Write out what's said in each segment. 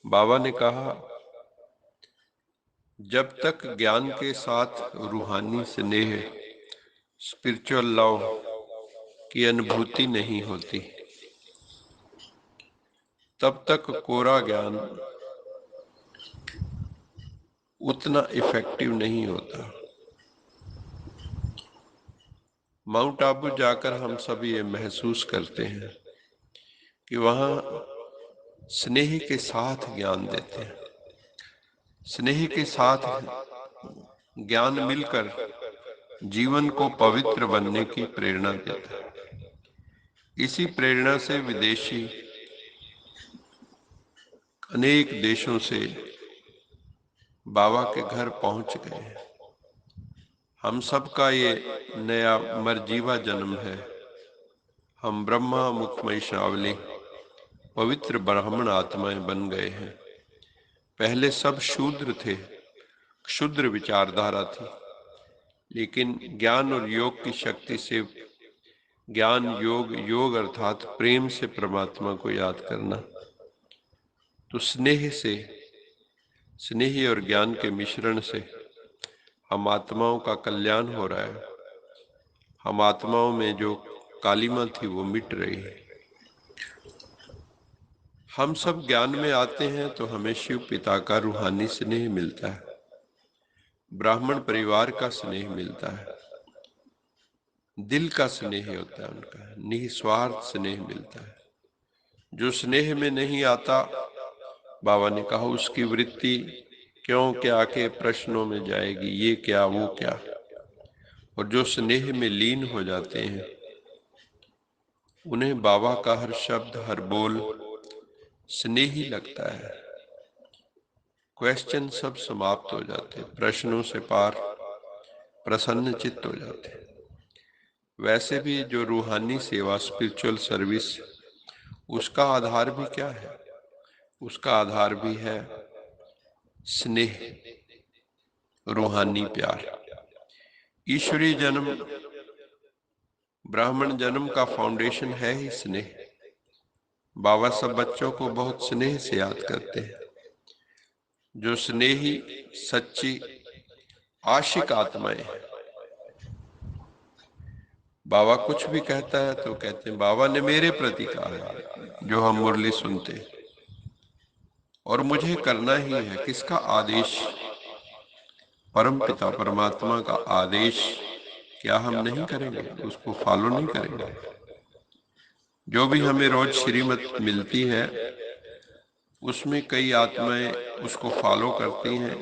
बाबा ने कहा, जब तक ज्ञान के साथ रूहानी स्नेह, स्पिरिचुअल लव की अनुभूति नहीं होती, तब तक कोरा ज्ञान उतना इफेक्टिव नहीं होता। माउंट आबू जाकर हम सब ये महसूस करते हैं कि वहां स्नेह के साथ ज्ञान देते हैं, स्नेह के साथ ज्ञान मिलकर जीवन को पवित्र बनने की प्रेरणा देता है। इसी प्रेरणा से विदेशी अनेक देशों से बाबा के घर पहुंच गए हैं। हम सबका ये नया मरजीवा जन्म है। हम ब्रह्मा मुखमय श्रावली पवित्र ब्राह्मण आत्माएं बन गए हैं। पहले सब शूद्र थे, क्षुद्र विचारधारा थी, लेकिन ज्ञान और योग की शक्ति से, ज्ञान योग अर्थात प्रेम से परमात्मा को याद करना, तो स्नेह और ज्ञान के मिश्रण से हम आत्माओं का कल्याण हो रहा है। हम आत्माओं में जो कालिमा थी वो मिट रही है। हम सब ज्ञान में आते हैं तो हमें शिव पिता का रूहानी स्नेह मिलता है, ब्राह्मण परिवार का स्नेह मिलता है, दिल का स्नेह होता है उनका, निस्वार्थ स्नेह मिलता है। जो स्नेह में नहीं आता, बाबा ने कहा, उसकी वृत्ति क्यों क्या के प्रश्नों में जाएगी, ये क्या वो क्या। और जो स्नेह में लीन हो जाते हैं, उन्हें बाबा का हर शब्द हर बोल स्नेही लगता है। क्वेश्चन सब समाप्त हो जाते, प्रश्नों से पार प्रसन्न चित्त हो जाते। वैसे भी जो रूहानी सेवा, स्पिरिचुअल सर्विस, उसका आधार भी क्या है? उसका आधार भी है स्नेह, रूहानी प्यार। ईश्वरीय जन्म, ब्राह्मण जन्म का फाउंडेशन है ही स्नेह। बाबा सब बच्चों को बहुत स्नेह से याद करते हैं। जो स्नेही सच्ची आशिक आत्माएं हैं। बाबा कुछ भी कहता है तो कहते हैं बाबा ने मेरे प्रति कहा है, जो हम मुरली सुनते हैं, और मुझे करना ही है। किसका आदेश? परम पिता परमात्मा का आदेश। क्या हम नहीं करेंगे? उसको फॉलो नहीं करेंगे? जो भी हमें रोज श्रीमत मिलती है, उसमें कई आत्माएं उसको फॉलो करती हैं,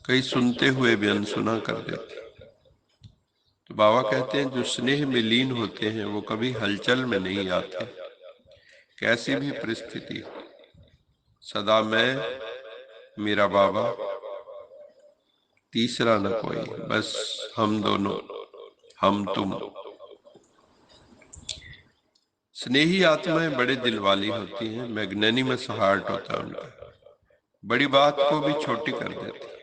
कई सुनते हुए भी अनसुना कर देते। तो बाबा कहते हैं जो स्नेह में लीन होते हैं वो कभी हलचल में नहीं आते। कैसी भी परिस्थिति, सदा मैं, मेरा बाबा, तीसरा न कोई, बस हम दोनों, हम तुम। स्नेही आत्माएं बड़े दिल वाली होती हैं, मैग्नेनिमस हार्ट होता है उनका, बड़ी बात को भी छोटी कर देते।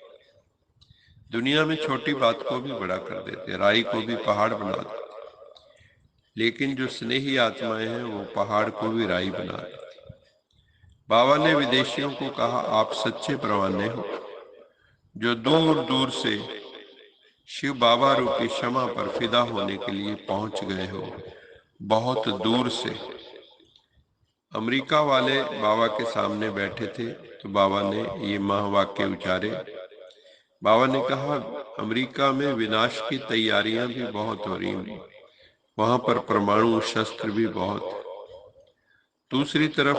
दुनिया में छोटी बात को भी बड़ा कर देते, राई को भी पहाड़ बना देते। लेकिन जो स्नेही आत्माएं हैं वो पहाड़ को भी राई बना देती। बाबा ने विदेशियों को कहा, आप सच्चे परवाने हो जो दूर दूर से शिव बाबा रूपी क्षमा पर फिदा होने के लिए पहुंच गए हो, बहुत दूर से। अमेरिका वाले बाबा के सामने बैठे थे तो बाबा ने ये महावाक्य उचारे। बाबा ने कहा, अमेरिका में विनाश की तैयारियां भी बहुत हो रही हैं, वहां पर परमाणु शस्त्र भी बहुत। दूसरी तरफ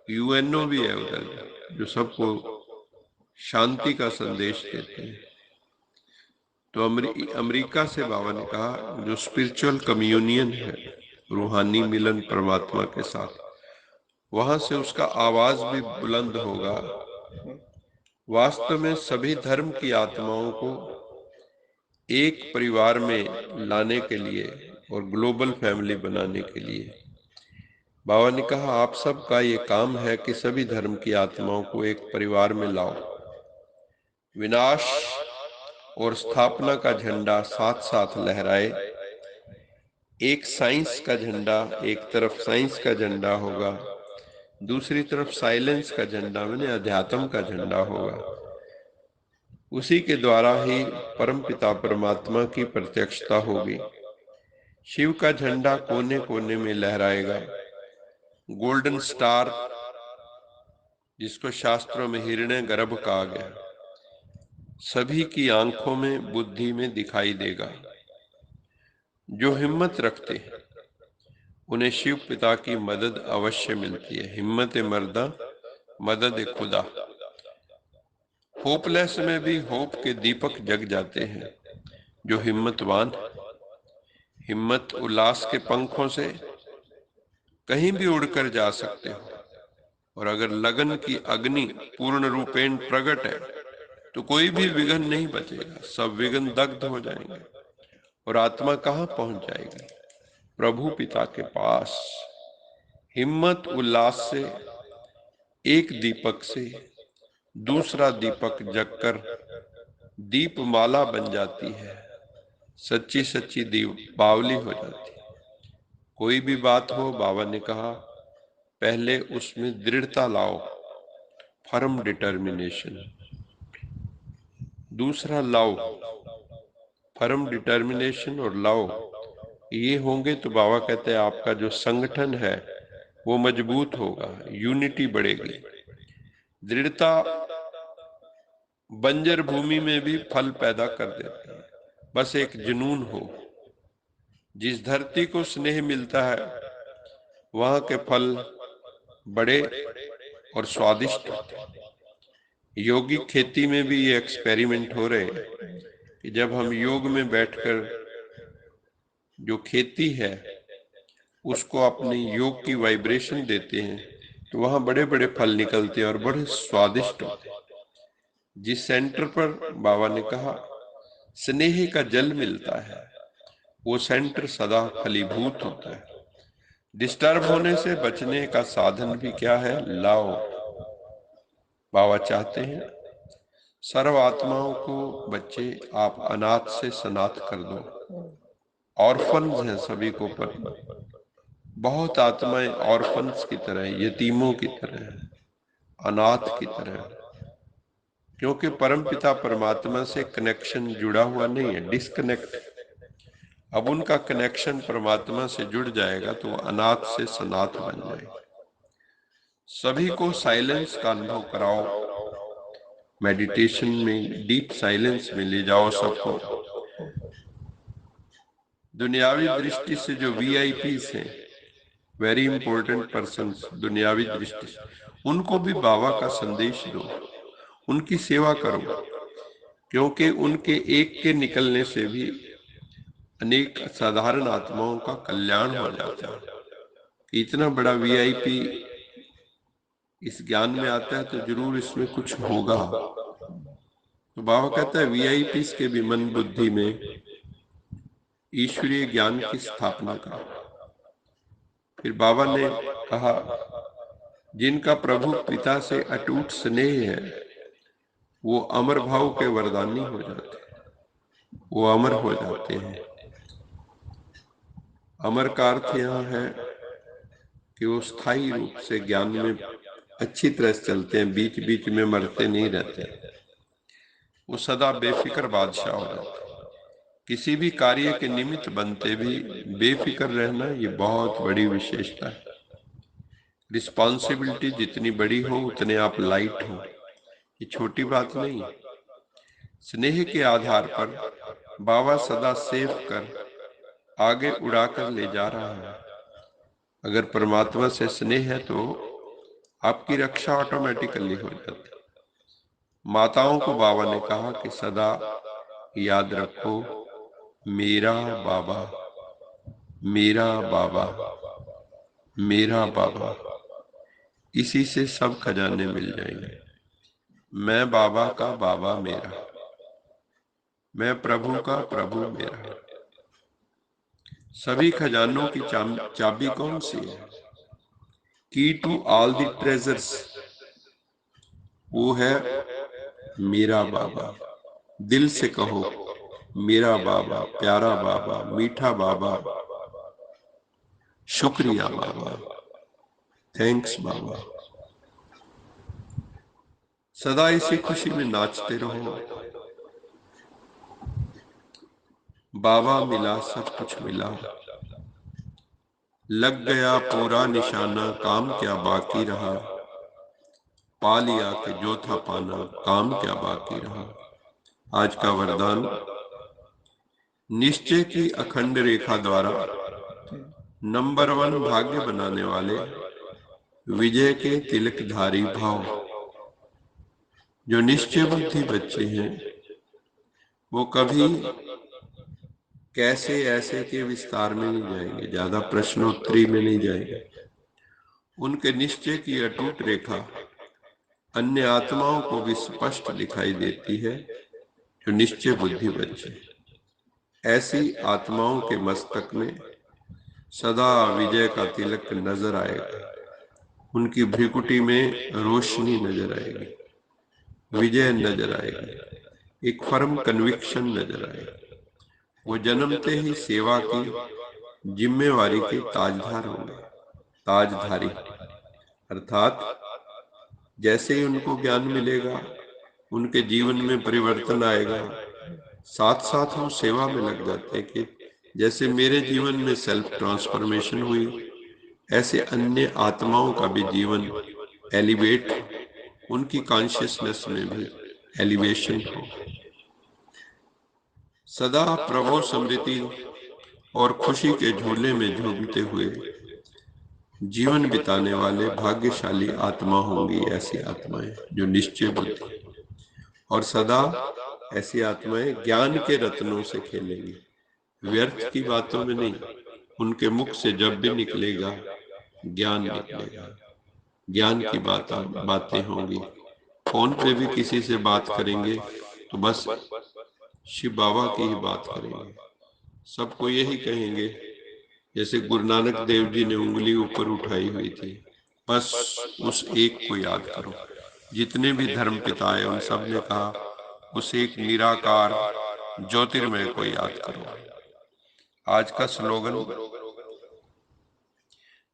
यूएनओ भी है उधर, जो सबको शांति का संदेश देते हैं। तो अमेरिका से बाबा ने कहा, जो स्पिरिचुअल कम्युनियन है, रूहानी मिलन परमात्मा के साथ, वहां से उसका आवाज भी बुलंद होगा। वास्तव में सभी धर्म की आत्माओं को एक परिवार में लाने के लिए और ग्लोबल फैमिली बनाने के लिए बाबा ने कहा, आप सबका ये काम है कि सभी धर्म की आत्माओं को एक परिवार में लाओ। विनाश और स्थापना का झंडा साथ साथ लहराए। एक साइंस का झंडा, एक तरफ साइंस का झंडा होगा, दूसरी तरफ साइलेंस का झंडा मैंने अध्यात्म का झंडा होगा। उसी के द्वारा ही परम पिता परमात्मा की प्रत्यक्षता होगी। शिव का झंडा कोने कोने में लहराएगा। गोल्डन स्टार, जिसको शास्त्रों में हिरण्य गर्भ कहा गया, सभी की आंखों में बुद्धि में दिखाई देगा। जो हिम्मत रखते हैं उन्हें शिव पिता की मदद अवश्य मिलती है। हिम्मत मर्दा मदद खुदा। होपलेस में भी होप के दीपक जग जाते हैं। जो हिम्मतवान, हिम्मत उल्लास के पंखों से कहीं भी उड़कर जा सकते हो। और अगर लगन की अग्नि पूर्ण रूपेण प्रकट है तो कोई भी विघ्न नहीं बचेगा, सब विघ्न दग्ध हो जाएंगे। और आत्मा कहाँ पहुंच जाएगी? प्रभु पिता के पास। हिम्मत उल्लास से एक दीपक से दूसरा दीपक जगकर दीपमाला बन जाती है। सच्ची सच्ची दीपावली हो जाती है। कोई भी बात हो, बाबा ने कहा पहले उसमें दृढ़ता लाओ, फर्म डिटर्मिनेशन। दूसरा लाओ, फर्म डिटर्मिनेशन और लाओ, ये होंगे तो बाबा कहते हैं आपका जो संगठन है वो मजबूत होगा, यूनिटी बढ़ेगी। दृढ़ता बंजर भूमि में भी फल पैदा कर देती है, बस एक जुनून हो। जिस धरती को स्नेह मिलता है वहां के फल बड़े और स्वादिष्ट होते हैं। योगिक खेती में भी ये एक्सपेरिमेंट हो रहे हैं कि जब हम योग में बैठकर जो खेती है उसको अपनी योग की वाइब्रेशन देते हैं तो वहां बड़े बड़े फल निकलते हैं और बड़े स्वादिष्ट होते हैं। जिस सेंटर पर बाबा ने कहा स्नेह का जल मिलता है, वो सेंटर सदा फलीभूत होता है। डिस्टर्ब होने से बचने का साधन भी क्या है? लाओ। बाबा चाहते हैं सर्व आत्माओं को बच्चे आप अनाथ से सनाथ कर दो। ऑर्फन्स हैं सभी को, पर बहुत आत्माएं ऑर्फन्स की तरह, यतीमों की तरह, अनाथ की तरह, क्योंकि परम पिता परमात्मा से कनेक्शन जुड़ा हुआ नहीं है, डिस्कनेक्ट। अब उनका कनेक्शन परमात्मा से जुड़ जाएगा तो अनाथ से सनाथ बन जाएगा। सभी को साइलेंस का अनुभव कराओ, मेडिटेशन में डीप साइलेंस में ले जाओ सबको। दुनियावी दृष्टि से जो वीआईपीस हैं, वेरी इंपॉर्टेंट पर्संस, दुनियावी दृष्टि से उनको भी बाबा का संदेश दो, उनकी सेवा करो, क्योंकि उनके एक के निकलने से भी अनेक साधारण आत्माओं का कल्याण हो जाता है। इतना बड़ा वीआईपी इस ज्ञान में आता है तो जरूर इसमें कुछ होगा। तो बाबा कहता है वीआईपी के भी मन बुद्धि में ईश्वरीय ज्ञान की स्थापना करो। फिर बाबा ने कहा जिनका प्रभु पिता से अटूट स्नेह है वो अमर भाव के वरदानी हो जाते हैं, वो अमर हो जाते हैं। अमर का अर्थ यहाँ है कि वो स्थायी रूप से ज्ञान में अच्छी तरह से चलते हैं, बीच बीच में मरते नहीं रहते। वो सदा बेफिक्र बादशाह हो जाते हैं। किसी भी कार्य के निमित्त बनते भी बेफिक्र रहना ये बहुत बड़ी विशेषता है। रिस्पॉन्सिबिलिटी जितनी बड़ी हो उतने आप लाइट हो, ये छोटी बात नहीं। स्नेह के आधार पर बाबा सदा सेव कर आगे उड़ाकर ले जा रहा है। अगर परमात्मा से स्नेह है तो आपकी रक्षा ऑटोमेटिकली हो जाती है। माताओं को बाबा ने कहा कि सदा याद रखो मेरा बाबा, मेरा बाबा, मेरा बाबा, इसी से सब खजाने मिल जाएंगे। मैं बाबा का बाबा मेरा, मैं प्रभु का प्रभु मेरा। सभी खजानों की चाबी कौन सी है? की टू ऑल द ट्रेजर्स, वो है मेरा बाबा। दिल से कहो मेरा बाबा, प्यारा बाबा, मीठा बाबा, शुक्रिया बाबा। थैंक्स बाबा। सदा इसी खुशी में नाचते रहो। बाबा मिला, सब कुछ मिला। लग गया पूरा निशाना, काम क्या बाकी रहा। पा लिया कि जो था पाना, काम क्या बाकी रहा। आज का वरदान, निश्चय की अखंड रेखा द्वारा नंबर 1 भाग्य बनाने वाले विजय के तिलकधारी भाव। जो निश्चय बुद्धि बच्चे हैं वो कभी कैसे ऐसे के विस्तार में नहीं जाएंगे, ज्यादा प्रश्नोत्तरी में नहीं जाएंगे। उनके निश्चय की अटूट रेखा अन्य आत्माओं को भी स्पष्ट दिखाई देती है। जो निश्चय बुद्धि बच्चे, ऐसी आत्माओं के मस्तक में सदा विजय का तिलक नजर आएगा। उनकी भ्रिकुटी में रोशनी नजर आएगी, विजय नजर आएगी, एक फर्म कन्विक्शन नजर आएगी। वो जन्मते ही सेवा की जिम्मेवारी के ताजदार होंगे, ताजधारी। अर्थात जैसे ही उनको ज्ञान मिलेगा, उनके जीवन में परिवर्तन आएगा, साथ साथ वो सेवा में लग जाते हैं कि जैसे मेरे जीवन में सेल्फ ट्रांसफॉर्मेशन हुई, ऐसे अन्य आत्माओं का भी जीवन एलिवेट, उनकी कॉन्शियसनेस में भी एलिवेशन हो। सदा प्रभु स्मृति और खुशी के झूले में झूमते हुए जीवन बिताने वाले भाग्यशाली आत्मा होंगी ऐसी आत्माएं जो निश्चय बुद्धि। और सदा ऐसी आत्माएं ज्ञान के रत्नों से खेलेंगी, व्यर्थ की बातों में नहीं। उनके मुख से जब भी निकलेगा ज्ञान निकलेगा, ज्ञान की बातें होंगी। फोन पे भी किसी से बात करेंगे तो बस शिव बाबा की ही बात करेंगे, सबको यही कहेंगे। जैसे गुरु नानक देव जी ने उंगली ऊपर उठाई हुई थी, बस उस एक को याद करो। जितने भी धर्म पिता आए उन सब ने कहा उस एक निराकार ज्योतिर्मय को याद करो। आज का स्लोगन,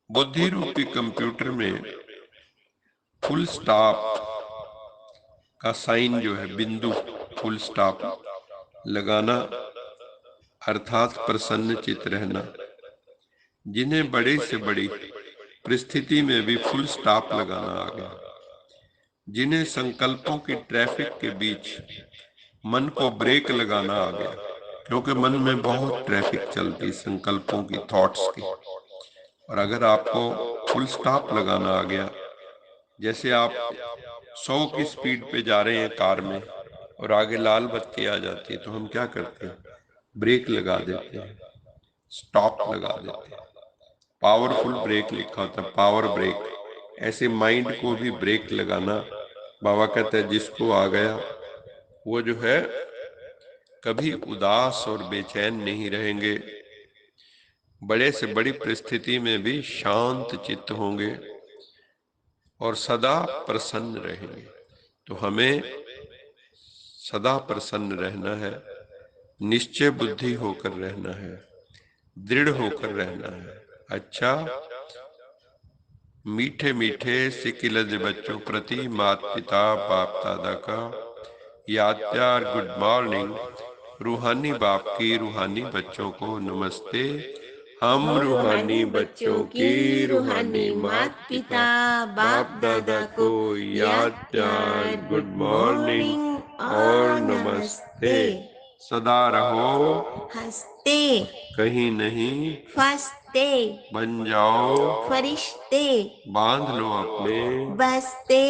बुद्धि रूपी कंप्यूटर में फुल स्टॉप का साइन जो है, बिंदु फुल स्टॉप लगाना, अर्थात प्रसन्न चित्त रहना। जिन्हें बड़ी से बड़ी परिस्थिति में भी फुल स्टॉप लगाना आ गया, जिन्हें संकल्पों की ट्रैफिक के बीच मन को ब्रेक लगाना आ गया, क्योंकि मन में बहुत ट्रैफिक चलती संकल्पों की, थॉट्स की। और अगर आपको फुल स्टॉप लगाना आ गया, जैसे आप 100 की स्पीड पे जा रहे हैं कार में और आगे लाल बत्ती आ जाती है, तो हम क्या करते हैं, ब्रेक लगा देते हैं, स्टॉप लगा देते हैं। पावरफुल ब्रेक लिखा होता है, पावर ब्रेक। ऐसे माइंड को भी ब्रेक लगाना। बाबा कहते हैं जिसको आ गया वो जो है कभी उदास और बेचैन नहीं रहेंगे, बड़े से बड़ी परिस्थिति में भी शांत चित्त होंगे और सदा प्रसन्न रहेंगे। तो हमें सदा प्रसन्न रहना है, निश्चय बुद्धि होकर रहना है, दृढ़ होकर रहना है। अच्छा, मीठे मीठे सिकिलज बच्चों प्रति माता पिता बाप दादा का याद प्यार गुड मॉर्निंग। रूहानी बाप की रूहानी बच्चों को नमस्ते। हम रूहानी बच्चों की रूहानी माता पिता बाप दादा को याद प्यार गुड मॉर्निंग और नमस्ते। सदा रहो हंसते, कहीं नहीं फंसते, बन जाओ फरिश्ते, बांध लो अपने बसते,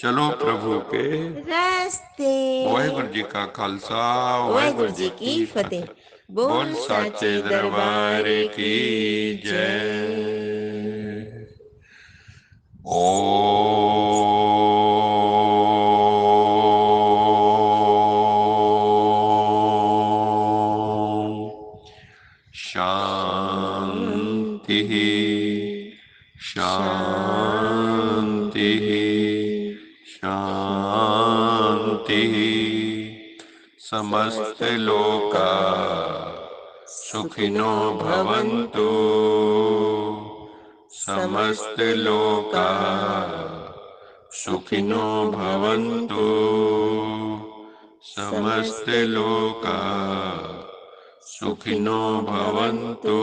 चलो प्रभु के रास्ते। वाहिगुरु जी का खालसा, वाहिगुरु जी की फतेह। बोल साचे दरबार की जय। शांति शांति शांति। समस्त लोका सुखिनो भवन्तु, समस्त लोका सुखिनो भवन्तु, समस्त लोका सुखिनो भवन्तु।